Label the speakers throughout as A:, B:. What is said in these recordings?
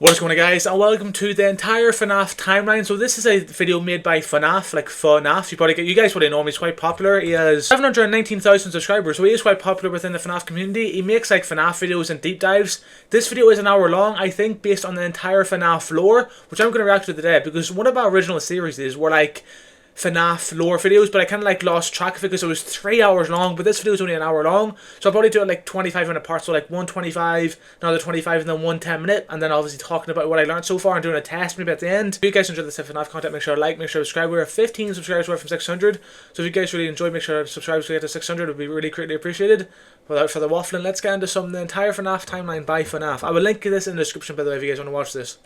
A: What is going on, guys, and welcome to the entire FNAF timeline. So this is a video made by Fuhnaff, like Fuhnaff. You guys probably know him. He's quite popular. He has 719,000 subscribers, so he is quite popular within the FNAF community. He makes like FNAF videos and deep dives. This video is an hour long, I think, based on the entire FNAF lore, which I'm going to react to today, because one of our original series were like FNAF lore videos, but I kind of like lost track of it because it was 3 hours long, but this video is only an hour long, so I'll probably do it like 25-minute parts, so like 125, another 25, and then 1 10-minute, and then obviously talking about what I learned so far and doing a test maybe at the end. If you guys enjoy this FNAF content, make sure to like, make sure to subscribe. We're at 15 subscribers away from 600, so if you guys really enjoy, make sure to subscribe so we get to 600. It would be really greatly appreciated. Without further waffling, let's get into the entire FNAF timeline by FNAF. I will link this in the description, by the way, if you guys want to watch this.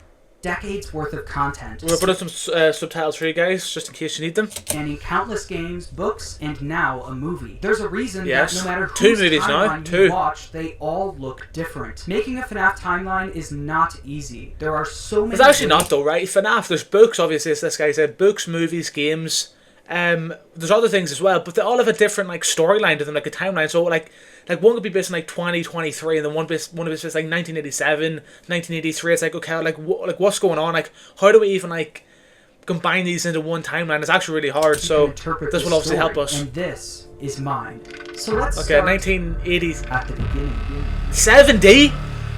B: Decades worth of content.
A: We'll put up some subtitles for you guys, just in case you need them.
B: Spanning countless games, books, and now a movie. There's a reason
A: that
B: no matter
A: whose
B: timeline you watch, they all look different. Making a FNAF timeline is not easy. There are so many.
A: It's actually not though, right? FNAF, there's books, obviously, as this guy said, books, movies, games. There's other things as well, but they all have a different like storyline to them, like a timeline. So like one could be based in like 2023, and then one of it's based like 1987, 1983. It's like, okay, like what's going on? Like, how do we even like combine these into one timeline? It's actually really hard. So this will obviously help us.
B: And this is mine. So let's
A: start 1980s
B: at the beginning.
A: 70?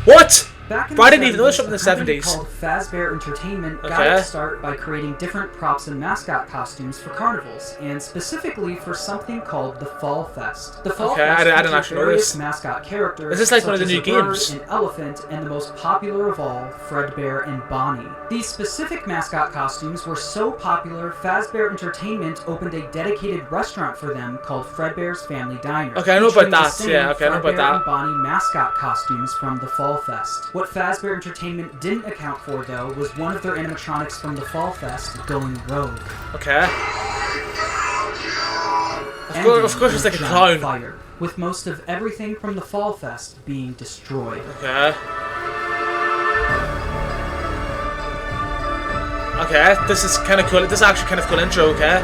A: What?
B: Back in
A: I didn't even know this from the 70s.
B: Called Fazbear Entertainment got its start by creating different props and mascot costumes for carnivals, and specifically for something called the Fall Fest. The Fall Fest
A: I didn't actually know this.
B: Mascot characters.
A: Is this like one of the new games?
B: An elephant, and the most popular of all, Fredbear and Bonnie. These specific mascot costumes were so popular, Fazbear Entertainment opened a dedicated restaurant for them called Fredbear's Family Diner.
A: Okay, I know about that. Yeah, okay, I know about that.
B: And Bonnie mascot costumes from the Fall Fest. What Fazbear Entertainment didn't account for, though, was one of their animatronics from the Fall Fest going rogue.
A: Okay. Of course it's like a clown.
B: Fire, with most of everything from the Fall Fest being destroyed.
A: Okay. Okay, this is kind of cool. This is actually kind of cool intro, okay?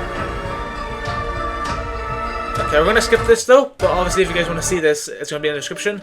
A: Okay, we're going to skip this though, but obviously if you guys want to see this, it's going to be in the description.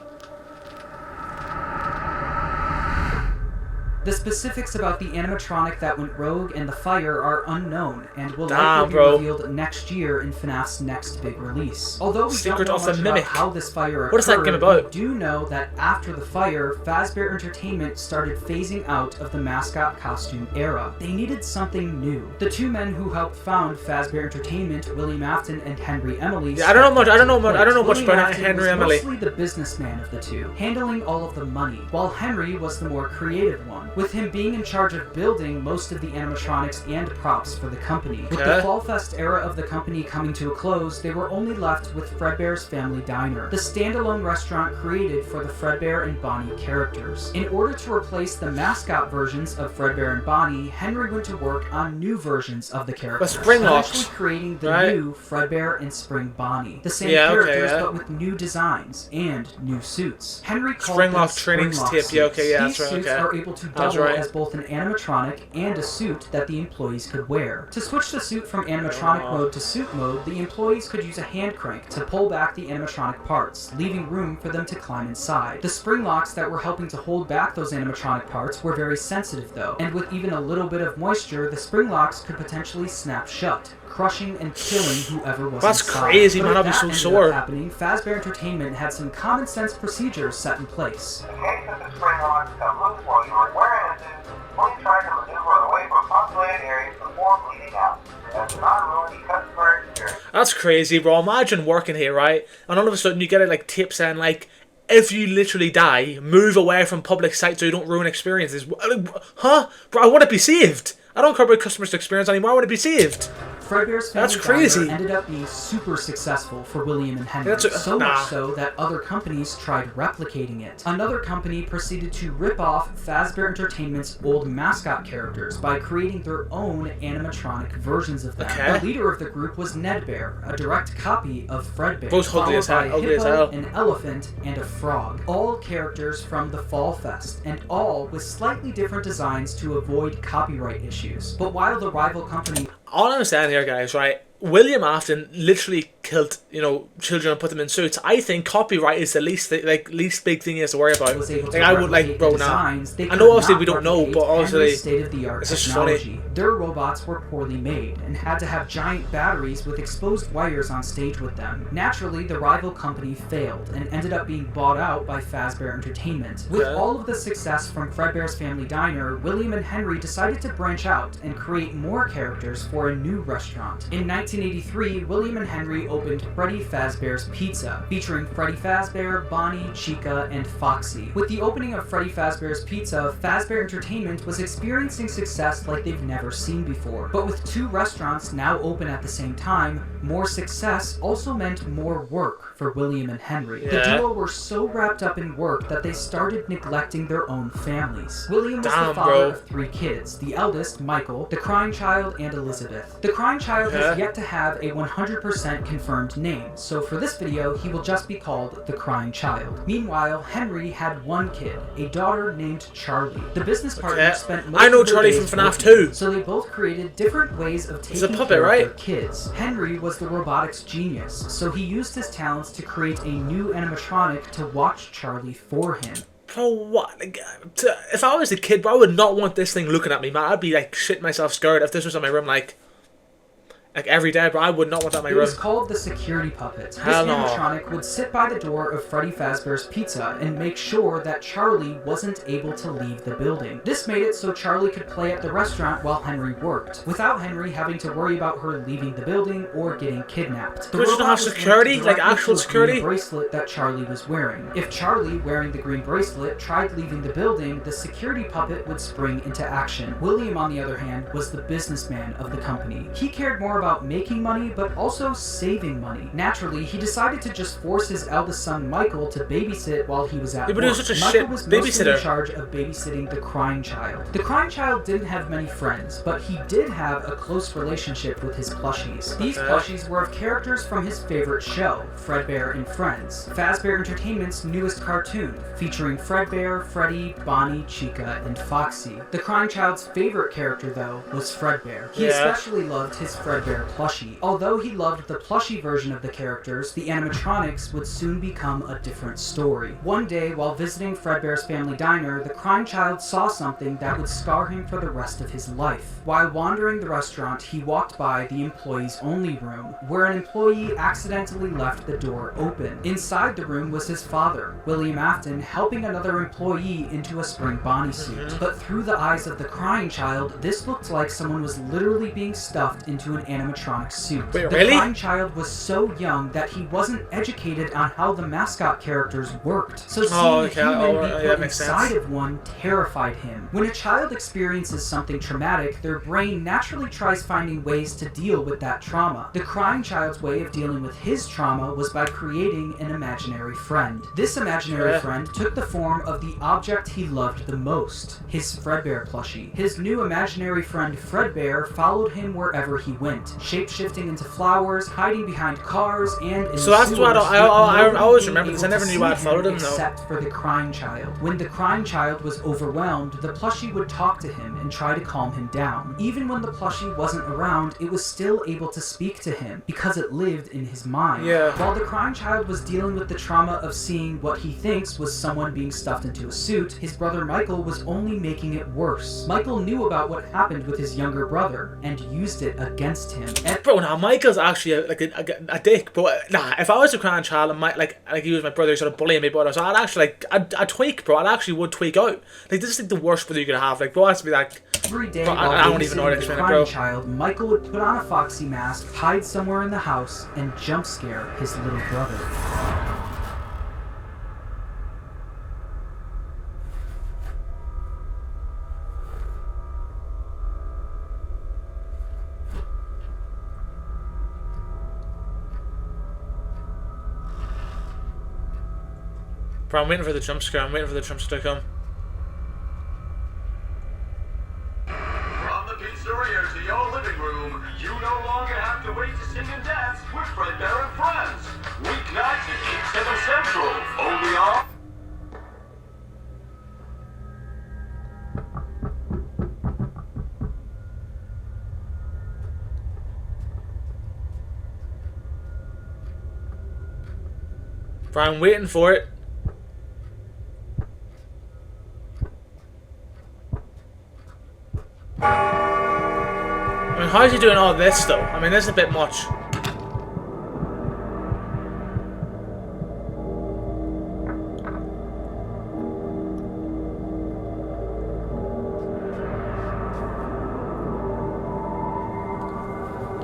B: The specifics about the animatronic that went rogue and the fire are unknown, and will likely be revealed next year in FNAF's next big release. Although we don't know much about how this fire occurred,
A: what is that game about?
B: We do know that after the fire, Fazbear Entertainment started phasing out of the mascot costume era. They needed something new. The two men who helped found Fazbear Entertainment, William Afton and Henry Emily.
A: Yeah, I don't know much about Henry Emily.
B: Mostly the businessman of the two, handling all of the money, while Henry was the more creative one, with him being in charge of building most of the animatronics and props for the company. With the Fall Fest era of the company coming to a close, they were only left with Fredbear's Family Diner, the standalone restaurant created for the Fredbear and Bonnie characters. In order to replace the mascot versions of Fredbear and Bonnie, Henry went to work on new versions of the characters, actually creating the new Fredbear and Spring Bonnie. The same characters, but with new designs and new suits. Henry called them
A: Springlock tape. Yeah, okay, yeah,
B: These suits are able to double as both an animatronic and a suit that the employees could wear. To switch the suit from animatronic mode to suit mode, the employees could use a hand crank to pull back the animatronic parts, leaving room for them to climb inside. The spring locks that were helping to hold back those animatronic parts were very sensitive though, and with even a little bit of moisture, the spring locks could potentially snap shut, crushing and killing whoever was
A: That's
B: inside.
A: Crazy, man. I'll be so sore.
B: Happening, Fazbear Entertainment had some common sense procedures set in place.
C: In case of the spring locks come loose while you are wearing a suit, please try to maneuver away from populated areas before bleeding out. That's not ruin the customer experience.
A: That's crazy, bro. Imagine working here, right? And all of a sudden you get like tips saying like, if you literally die, move away from public sites so you don't ruin experiences. Huh? Bro, I want to be saved. I don't care about customers' experience anymore. I want to be saved.
B: Fredbear's Family Diner ended up being super successful for William and Henry, so much so that other companies tried replicating it. Another company proceeded to rip off Fazbear Entertainment's old mascot characters by creating their own animatronic versions of them. The leader of the group was Nedbear, a direct copy of Fredbear, followed by a hippo, an elephant, and a frog. All characters from the Fall Fest, and all with slightly different designs to avoid copyright issues. But while the rival company...
A: All I'm saying here, guys, right? William Afton literally killed, you know, children and put them in suits. I think copyright is the least big thing he has to worry about. Like I would like, bro, now. I know obviously we don't know, but obviously
B: state-of-the-art
A: it's just
B: technology.
A: funny.
B: Their robots were poorly made and had to have giant batteries with exposed wires on stage with them. Naturally, the rival company failed and ended up being bought out by Fazbear Entertainment. With all of the success from Fredbear's Family Diner, William and Henry decided to branch out and create more characters for a new restaurant. In 1983, William and Henry opened Freddy Fazbear's Pizza, featuring Freddy Fazbear, Bonnie, Chica, and Foxy. With the opening of Freddy Fazbear's Pizza, Fazbear Entertainment was experiencing success like they've never seen before. But with 2 restaurants now open at the same time, more success also meant more work for William and Henry. The duo were so wrapped up in work that they started neglecting their own families. William was the father of 3 kids, the eldest, Michael, the crying child, and Elizabeth. The crying child has yet to have a 100% confirmed name, so for this video, he will just be called the crying child. Meanwhile, Henry had 1 kid, a daughter named Charlie. The business partners spent most
A: I know
B: of their
A: Charlie
B: days
A: from FNAF
B: working,
A: 2.
B: so they both created different ways of taking
A: puppet,
B: care
A: right?
B: of their kids. Henry was the robotics genius, so he used his talents to create a new animatronic to watch Charlie for him.
A: Bro, what? Like, if I was a kid, bro, I would not want this thing looking at me, man. I'd be like shitting myself scared if this was in my room, like every day, bro. I would not want that in my room.
B: It was called the security puppet. This animatronic would sit by the door of Freddy Fazbear's Pizza and make sure that Charlie wasn't able to leave the building. This made it so Charlie could play at the restaurant while Henry worked, without Henry having to worry about her leaving the building or getting kidnapped. The
A: But you don't have security, like actual security?
B: The bracelet that Charlie was wearing. If Charlie, wearing the green bracelet, tried leaving the building, the security puppet would spring into action. William, on the other hand, was the businessman of the company. He cared more about making money, but also saving money. Naturally, he decided to just force his eldest son Michael to babysit while he was at work.
A: But he was such a
B: Michael
A: shit
B: was mostly
A: babysitter.
B: in charge of babysitting the crying child. The crying child didn't have many friends, but he did have a close relationship with his plushies. These plushies were of characters from his favorite show, Fredbear and Friends, Fazbear Entertainment's newest cartoon, featuring Fredbear, Freddy, Bonnie, Chica, and Foxy. The crying child's favorite character, though, was Fredbear. He especially loved his Fredbear plushie. Although he loved the plushie version of the characters, the animatronics would soon become a different story. One day, while visiting Fredbear's Family Diner, the crying child saw something that would scar him for the rest of his life. While wandering the restaurant, he walked by the employees only room, where an employee accidentally left the door open. Inside the room was his father, William Afton, helping another employee into a spring Bonnie suit. But through the eyes of the crying child, this looked like someone was literally being stuffed into an animatronic suit.
A: Wait,
B: the
A: really?
B: crying child was so young that he wasn't educated on how the mascot characters worked. So seeing a human be put inside of one terrified him. When a child experiences something traumatic, their brain naturally tries finding ways to deal with that trauma. The crying child's way of dealing with his trauma was by creating an imaginary friend. This imaginary friend took the form of the object he loved the most, his Fredbear plushie. His new imaginary friend Fredbear followed him wherever he went, shape-shifting into flowers, hiding behind cars, and in
A: So that's
B: sewers,
A: what I always remember
B: being
A: because I
B: able
A: never
B: to
A: knew I
B: see
A: followed him,
B: except for the crying child. When the crying child was overwhelmed, the plushie would talk to him and try to calm him down. Even when the plushie wasn't around, it was still able to speak to him because it lived in his mind. While the crying child was dealing with the trauma of seeing what he thinks was someone being stuffed into a suit, his brother Michael was only making it worse. Michael knew about what happened with his younger brother and used it against him.
A: Bro, now Michael's actually a dick, but nah, if I was a crying child and like he was my brother sort of bullying me, but I'd actually I'd tweak, bro. I actually would tweak out. Like this is like the worst brother you could have. Like bro, has to be like.
B: Every day,
A: bro,
B: while
A: I don't even know how to
B: babysitting the
A: explain it,
B: crying
A: bro.
B: child, Michael would put on a Foxy mask, hide somewhere in the house, and jump scare his little brother.
A: Bro, I'm waiting for the jump scare. I'm waiting for the jump scare to come.
D: From the pizzeria to your living room, you no longer have to wait to sing and dance with Fredbear and Friends. Weeknights at 8, 7 Central, only on...
A: But I'm waiting for it. I mean, how's he doing all this though? I mean, this is a bit much.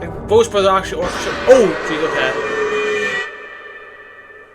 A: Like, both brothers actually orchestrated. Oh, geez, okay.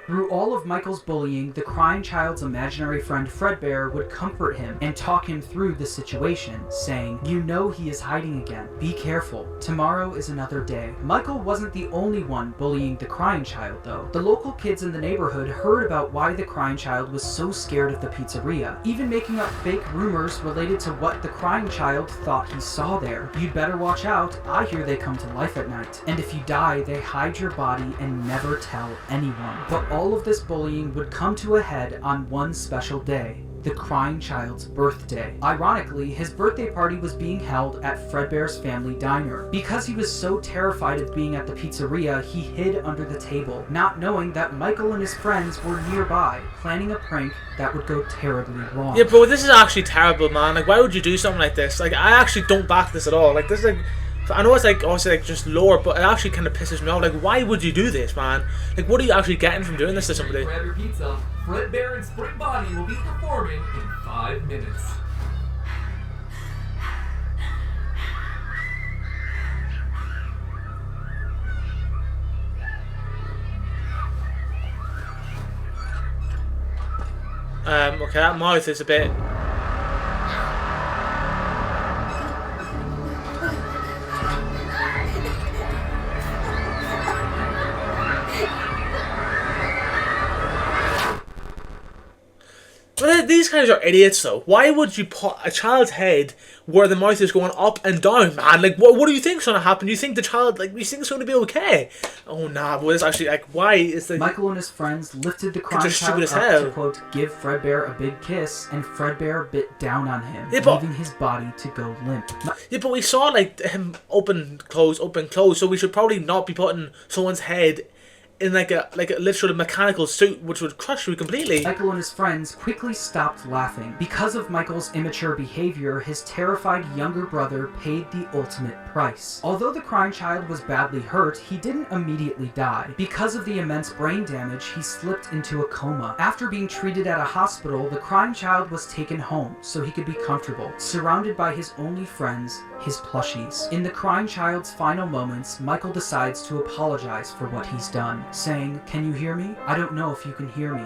B: Through all of Michael's bullying, the crying child's imaginary friend Fredbear would comfort him and talk him through the situation, saying, "You know he is hiding again. Be careful. Tomorrow is another day." Michael wasn't the only one bullying the crying child, though. The local kids in the neighborhood heard about why the crying child was so scared of the pizzeria, even making up fake rumors related to what the crying child thought he saw there. "You'd better watch out. I hear they come to life at night. And if you die, they hide your body and never tell anyone." But all of this bullying would come to a head on one special day, the crying child's birthday. Ironically, his birthday party was being held at Fredbear's family diner. Because he was so terrified of being at the pizzeria, he hid under the table, not knowing that Michael and his friends were nearby, planning a prank that would go terribly wrong.
A: Yeah, bro, this is actually terrible, man. Like, why would you do something like this? Like, I actually don't back this at all. Like, this is like... I know it's like obviously like just lore, but it actually kind of pisses me off. Like, why would you do this, man? Like, what are you actually getting from doing this to somebody?
E: Grab your pizza. Fredbear and Spring Bonnie will be performing in 5 minutes.
A: Okay, that mouth is a bit... But these guys are idiots, though. Why would you put a child's head where the mouth is going up and down, man? Like, what do you think's gonna happen? You think the child, like, you think it's gonna be okay? Oh, nah, but it's actually, like, why is the...
B: Michael and his friends lifted the crying child up to, quote, give Fredbear a big kiss, and Fredbear bit down on him, leaving his body to go limp.
A: Yeah, but we saw, like, him open, close, so we should probably not be putting someone's head in like a literal mechanical suit which would crush you completely.
B: Michael and his friends quickly stopped laughing. Because of Michael's immature behavior, his terrified younger brother paid the ultimate price. Although the crying child was badly hurt, he didn't immediately die. Because of the immense brain damage, he slipped into a coma. After being treated at a hospital, the crying child was taken home so he could be comfortable, surrounded by his only friends, his plushies. In the crying child's final moments, Michael decides to apologize for what he's done, saying, "Can you hear me? I don't know if you can hear me.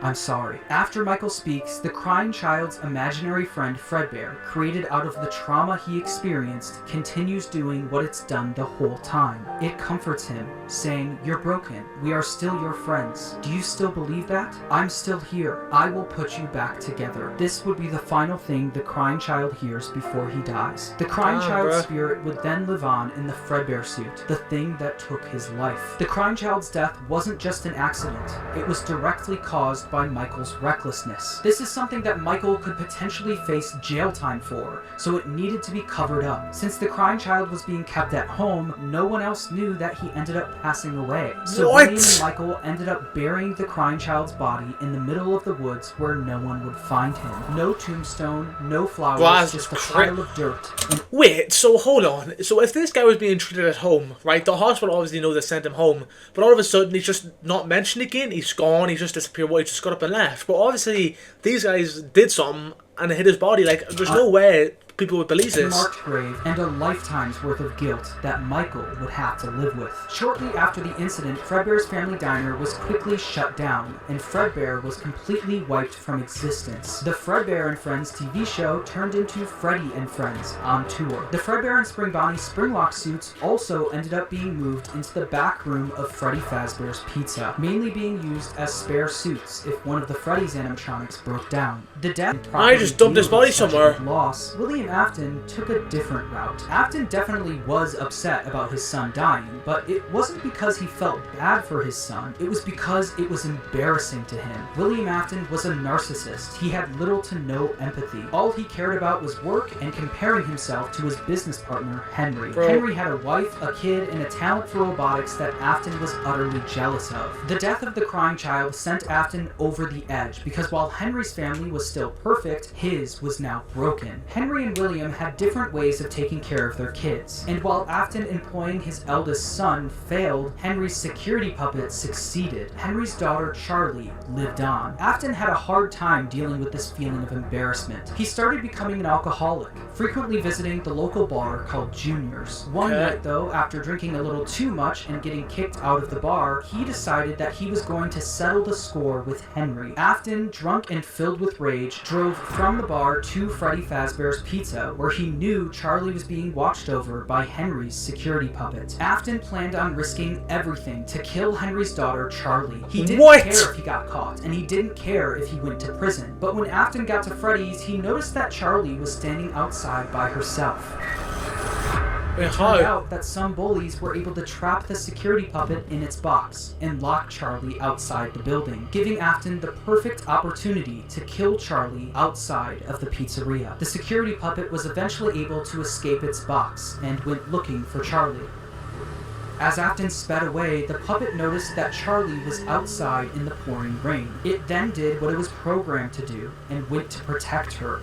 B: I'm sorry." After Michael speaks, the crying child's imaginary friend Fredbear, created out of the trauma he experienced, continues doing what it's done the whole time. It comforts him, saying, "You're broken. We are still your friends. Do you still believe that? I'm still here. I will put you back together." This would be the final thing the crying child hears before he dies. The crying child's spirit would then live on in the Fredbear suit, the thing that took his life. The crying child's death wasn't just an accident. It was directly caused by Michael's recklessness. This is something that Michael could potentially face jail time for, so it needed to be covered up. Since the crying child was being kept at home, no one else knew that he ended up passing away. So William and Michael ended up burying the crying child's body in the middle of the woods where no one would find him. No tombstone, no flowers, just a pile of dirt.
A: Wait, so hold on. So if this guy was being treated at home, right, the hospital obviously know they sent him home, but all of a sudden he's just not mentioned again, he's gone, he's just disappeared, well, he just got up and left. But obviously these guys did something and hit his body. Like, there's no way people would believe this.
B: Marked grave and a lifetime's worth of guilt that Michael would have to live with. Shortly after the incident, Fredbear's family diner was quickly shut down, and Fredbear was completely wiped from existence. The Fredbear and Friends TV show turned into Freddy and Friends on tour. The Fredbear and Spring Bonnie Springlock suits also ended up being moved into the back room of Freddy Fazbear's Pizza, mainly being used as spare suits if one of the Freddy's animatronics broke down. The death
A: I just dumped his body somewhere.
B: Loss, William Afton took a different route. Afton definitely was upset about his son dying, but it wasn't because he felt bad for his son. It was because it was embarrassing to him. William Afton was a narcissist. He had little to no empathy. All he cared about was work and comparing himself to his business partner, Henry. Henry had a wife, a kid, and a talent for robotics that Afton was utterly jealous of. The death of the crying child sent Afton over the edge, because while Henry's family was still perfect, his was now broken. Henry and William had different ways of taking care of their kids, and while Afton employing his eldest son failed, Henry's security puppet succeeded. Henry's daughter, Charlie, lived on. Afton had a hard time dealing with this feeling of embarrassment. He started becoming an alcoholic, frequently visiting the local bar called Junior's. One night, though, after drinking a little too much and getting kicked out of the bar, he decided that he was going to settle the score with Henry. Afton, drunk and filled with rage, drove from the bar to Freddy Fazbear's Pizza, where he knew Charlie was being watched over by Henry's security puppet. Afton planned on risking everything to kill Henry's daughter, Charlie. He didn't care if he got caught, and he didn't care if he went to prison. But when Afton got to Freddy's, he noticed that Charlie was standing outside by herself. It turned out that some bullies were able to trap the security puppet in its box and lock Charlie outside the building, giving Afton the perfect opportunity to kill Charlie outside of the pizzeria. The security puppet was eventually able to escape its box and went looking for Charlie. As Afton sped away, the puppet noticed that Charlie was outside in the pouring rain. It then did what it was programmed to do and went to protect her.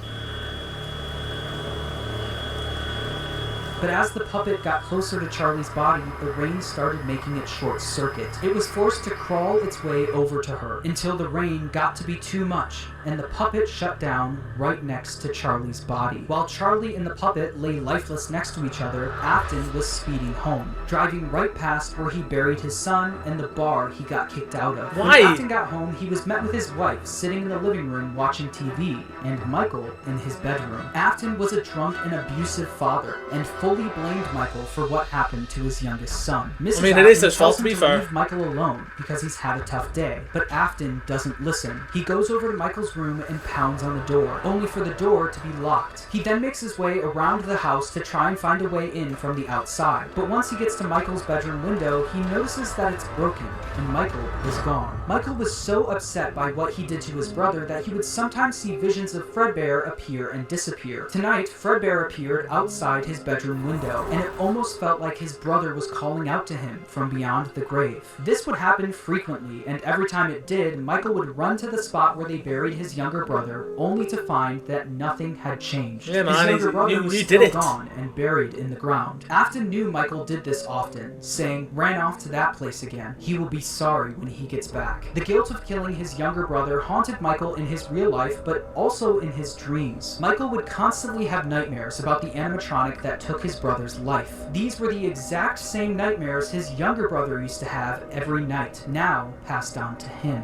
B: But as the puppet got closer to Charlie's body, the rain started making it short circuit. It was forced to crawl its way over to her until the rain got to be too much, and the puppet shut down right next to Charlie's body. While Charlie and the puppet lay lifeless next to each other, Afton was speeding home, driving right past where he buried his son and the bar he got kicked out of.
A: Why?
B: When Afton got home, he was met with his wife sitting in the living room watching TV, and Michael in his bedroom. Afton was a drunk and abusive father, and fully blamed Michael for what happened to his youngest son. Mrs.
A: it is his
B: Afton
A: fault,
B: tells
A: to be
B: him
A: fair.
B: leave Michael alone because he's had a tough day, but Afton doesn't listen. He goes over to Michael's room and pounds on the door, only for the door to be locked. He then makes his way around the house to try and find a way in from the outside, but once he gets to Michael's bedroom window, he notices that it's broken, and Michael is gone. Michael was so upset by what he did to his brother that he would sometimes see visions of Fredbear appear and disappear. Tonight, Fredbear appeared outside his bedroom window, and it almost felt like his brother was calling out to him from beyond the grave. This would happen frequently, and every time it did, Michael would run to the spot where they buried his younger brother, only to find that nothing had changed.
A: Yeah, man,
B: his younger brother was
A: you
B: still
A: did it.
B: gone and buried in the ground. Afton knew Michael did this often, saying, "Ran off to that place again. He will be sorry when he gets back." The guilt of killing his younger brother haunted Michael in his real life, but also in his dreams. Michael would constantly have nightmares about the animatronic that took his brother's life. These were the exact same nightmares his younger brother used to have every night, now passed on to him.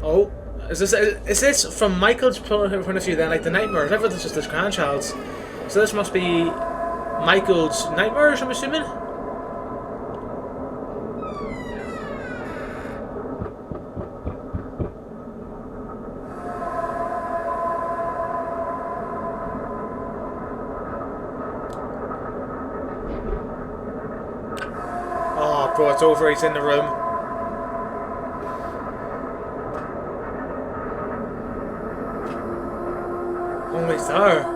A: Oh, is this from Michael's point of view then? Like the nightmares, everything's just his grandchild's. So this must be Michael's nightmares, I'm assuming? Oh, bro, it's over. He's in the room. Oh, he's there.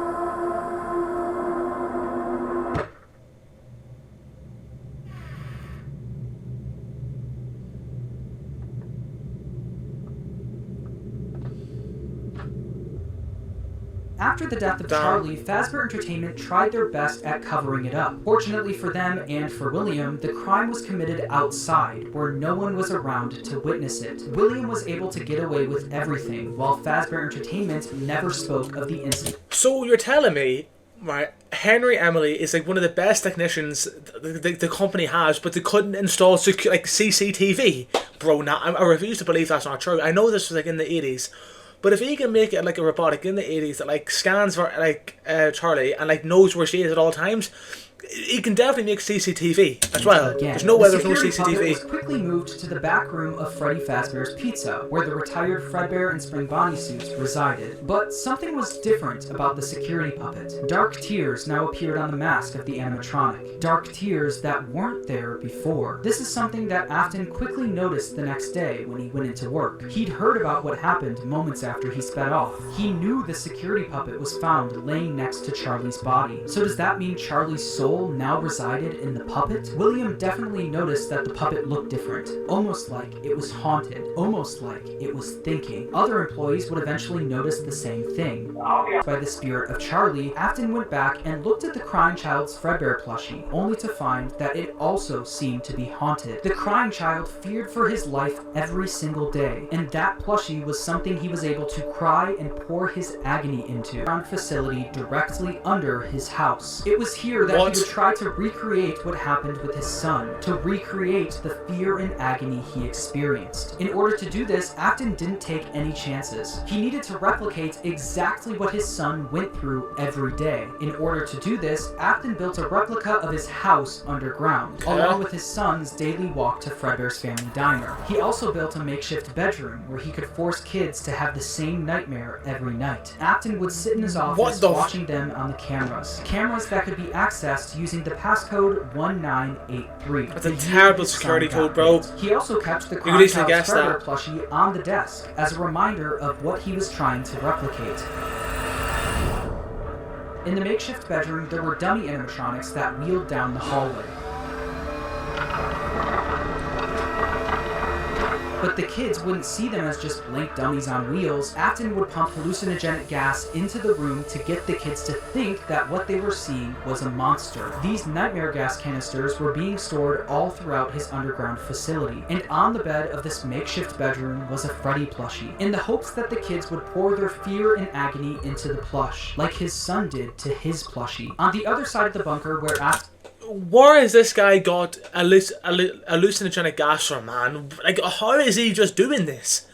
B: After the death of Charlie, Fazbear Entertainment tried their best at covering it up. Fortunately for them and for William, the crime was committed outside, where no one was around to witness it. William was able to get away with everything, while Fazbear Entertainment never spoke of the incident.
A: So you're telling me, right, Henry Emily is like one of the best technicians the company has, but they couldn't install like CCTV? Bro, now I refuse to believe that's not true. I know this was like in the 80s. But if he can make it like a robotic in the 80s that like scans for like Charlie and like knows where she is at all times, he can definitely make CCTV as well. There's no way there's no
B: CCTV was
A: CCTV.
B: quickly moved to the back room of Freddy Fazbear's Pizza, where the retired Fredbear and Spring Bonnie suits resided. But something was different about the security puppet. Dark tears now appeared on the mask of the animatronic. Dark tears that weren't there before. This is something that Afton quickly noticed the next day when he went into work. He'd heard about what happened moments after he sped off. He knew the security puppet was found laying next to Charlie's body. So does that mean Charlie's soul now resided in the puppet? William definitely noticed that the puppet looked different, almost like it was haunted, almost like it was thinking. Other employees would eventually notice the same thing. By the spirit of Charlie, Afton went back and looked at the crying child's Fredbear plushie, only to find that it also seemed to be haunted. The crying child feared for his life every single day, and that plushie was something he was able to cry and pour his agony into. A facility directly under his house. It was here that he would try to recreate what happened with his son, to recreate the fear and agony he experienced. In order to do this, Afton didn't take any chances. He needed to replicate exactly what his son went through every day. In order to do this, Afton built a replica of his house underground, along with his son's daily walk to Fredbear's Family Diner. He also built a makeshift bedroom where he could force kids to have the same nightmare every night. Afton would sit in his office watching them on the cameras. Cameras that could be accessed using the passcode 1983.
A: That's a terrible security code, bro.
B: He also kept the Crying Child's Fredbear plushie on the desk as a reminder of what he was trying to replicate. In the makeshift bedroom, there were dummy animatronics that wheeled down the hallway. But the kids wouldn't see them as just blank dummies on wheels. Afton would pump hallucinogenic gas into the room to get the kids to think that what they were seeing was a monster. These nightmare gas canisters were being stored all throughout his underground facility, and on the bed of this makeshift bedroom was a Freddy plushie, in the hopes that the kids would pour their fear and agony into the plush, like his son did to his plushie. On the other side of the bunker where Afton...
A: Where has this guy got hallucinogenic gas from, man? Like, how is he just doing this?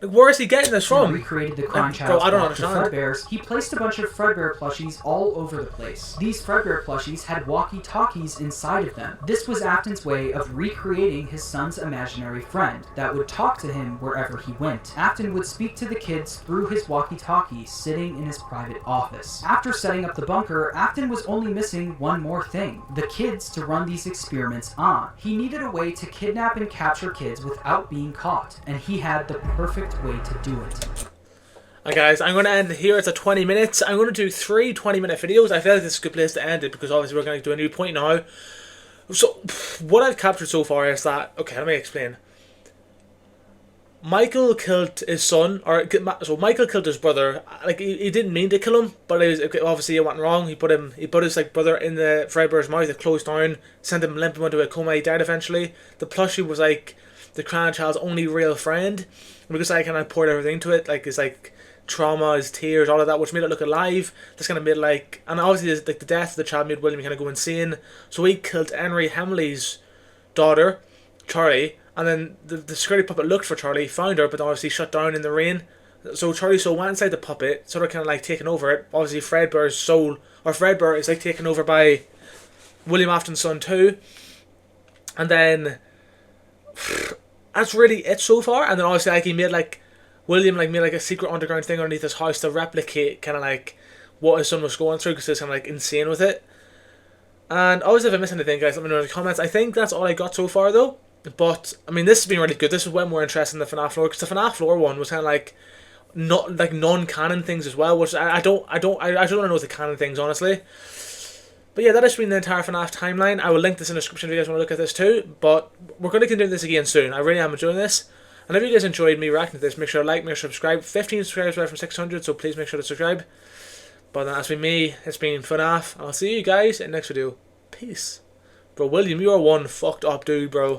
A: Like, where is he getting this from?
B: Recreated the Crying Child's walk to Fredbear's. He placed a bunch of Fredbear plushies all over the place. These Fredbear plushies had walkie-talkies inside of them. This was Afton's way of recreating his son's imaginary friend that would talk to him wherever he went. Afton would speak to the kids through his walkie-talkie sitting in his private office. After setting up the bunker, Afton was only missing one more thing: the kids to run these experiments on. He needed a way to kidnap and capture kids without being caught, and he had the perfect way to do it.
A: Alright guys, I'm going to end here. It's at 20 minutes. I'm going to do 3 20-minute videos. I feel like this is a good place to end it because obviously we're going to do a new point now. So, what I've captured so far is that... Okay, let me explain. Michael killed his son, so Michael killed his brother. Like, he didn't mean to kill him, but obviously it went wrong. He put his like brother in the Fredbear's mouth. It closed down, sent him limping into a coma. He died eventually. The plushie was like the Crying Child's only real friend, because I kind of poured everything into it, like his like trauma, his tears, all of that, which made it look alive. This kind of made like, and obviously like the death of the child made William kind of go insane. So he killed Henry Hemley's daughter, Charlie. And then the security puppet looked for Charlie, found her, but obviously shut down in the rain. So Charlie went inside the puppet, sort of kind of like taking over it. Obviously Fredbear's soul, or Fredbear, is like taken over by William Afton's son too. And then that's really it so far. And then obviously like he made like, William like made like a secret underground thing underneath his house to replicate kind of like what his son was going through, because he was kind of like insane with it. And obviously if I missed anything, guys, let me know in the comments. I think that's all I got so far though. But I mean, this has been really good. This is way more interesting than the FNAF lore, because the FNAF lore one was kind of like not like non-canon things as well, which I don't want to know the canon things, honestly. But yeah, that has been the entire FNAF timeline. I will link this in the description if you guys want to look at this too. But we're going to continue this again soon. I really am enjoying this. And if you guys enjoyed me reacting to this, make sure to like, make sure to subscribe. 15 subscribers away from 600, so please make sure to subscribe. But that's been me. It's been FNAF. I'll see you guys in the next video. Peace. Bro, William, you are one fucked up dude, bro.